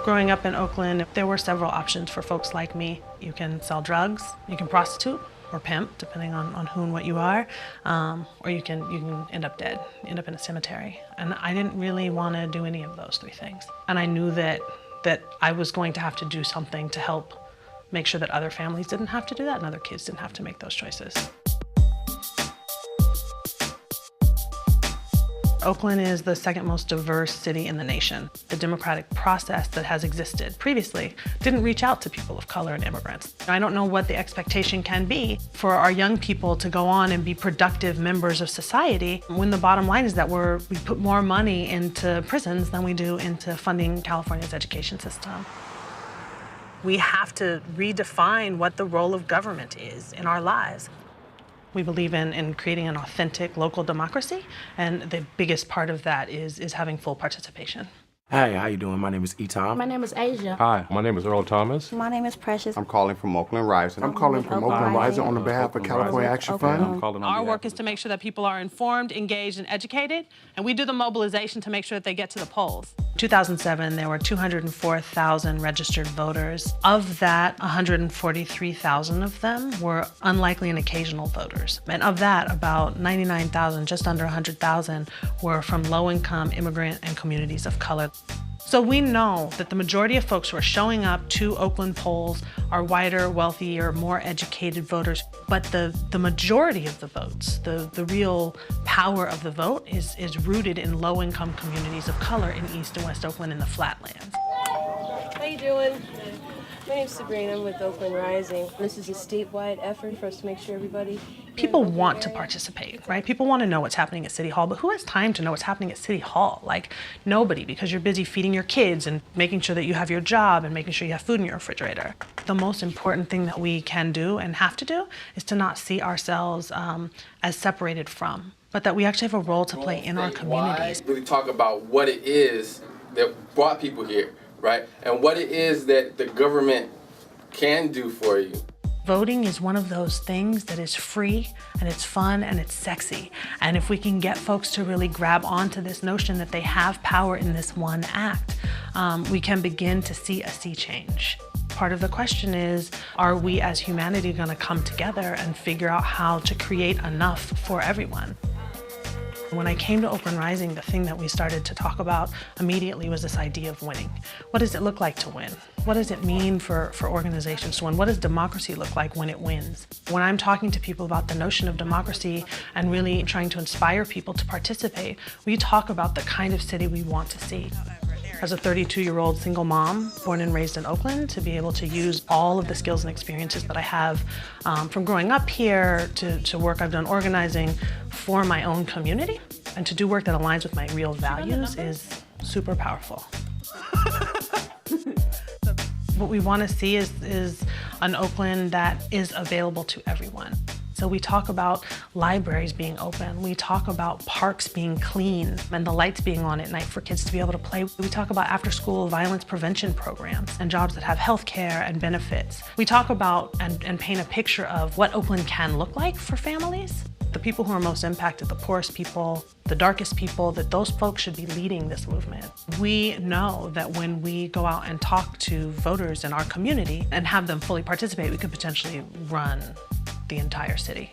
Growing up in Oakland, there were several options for folks like me. You can sell drugs, you can prostitute or pimp, depending on who and what you are, or you can end up dead, end up in a cemetery. And I didn't really want to do any of those three things. And I knew that I was going to have to do something to help make sure that other families didn't have to do that and other kids didn't have to make those choices. Oakland is the second most diverse city in the nation. The democratic process that has existed previously didn't reach out to people of color and immigrants. I don't know what the expectation can be for our young people to go on and be productive members of society when the bottom line is that we put more money into prisons than we do into funding California's education system. We have to redefine what the role of government is in our lives. We believe in creating an authentic local democracy, and the biggest part of that is having full participation. Hi, how you doing? My name is Etam. My name is Asia. Hi, my name is Earl Thomas. My name is Precious. I'm calling from Oakland Rising. I'm calling from Oakland Rising on behalf of California Action Fund. Our work is to make sure that people are informed, engaged, and educated, and we do the mobilization to make sure that they get to the polls. 2007, there were 204,000 registered voters. Of that, 143,000 of them were unlikely and occasional voters. And of that, about 99,000, just under 100,000, were from low-income immigrant and communities of color. So we know that the majority of folks who are showing up to Oakland polls are whiter, wealthier, more educated voters. But the majority of the votes, the real power of the vote is rooted in low-income communities of color in East and West Oakland in the Flatlands. How you doing? My name's Sabrina. I'm with Oakland Rising. This is a statewide effort for us to make sure everybody... People want to participate, right? People want to know what's happening at City Hall, but who has time to know what's happening at City Hall? Like, nobody, because you're busy feeding your kids and making sure that you have your job and making sure you have food in your refrigerator. The most important thing that we can do and have to do is to not see ourselves as separated from, but that we actually have a role to play in our communities. Really talk about what it is that brought people here, right? And what it is that the government can do for you. Voting is one of those things that is free and it's fun and it's sexy. And if we can get folks to really grab onto this notion that they have power in this one act, we can begin to see a sea change. Part of the question is, are we as humanity going to come together and figure out how to create enough for everyone? When I came to Oakland Rising, the thing that we started to talk about immediately was this idea of winning. What does it look like to win? What does it mean for organizations to win? What does democracy look like when it wins? When I'm talking to people about the notion of democracy and really trying to inspire people to participate, we talk about the kind of city we want to see. As a 32-year-old single mom, born and raised in Oakland, to be able to use all of the skills and experiences that I have from growing up here to work I've done organizing for my own community, and to do work that aligns with my real values is super powerful. What we want to see is an Oakland that is available to everyone. So we talk about libraries being open, we talk about parks being clean and the lights being on at night for kids to be able to play. We talk about after-school violence prevention programs and jobs that have health care and benefits. We talk about and paint a picture of what Oakland can look like for families. The people who are most impacted, the poorest people, the darkest people, that those folks should be leading this movement. We know that when we go out and talk to voters in our community and have them fully participate, we could potentially run the entire city.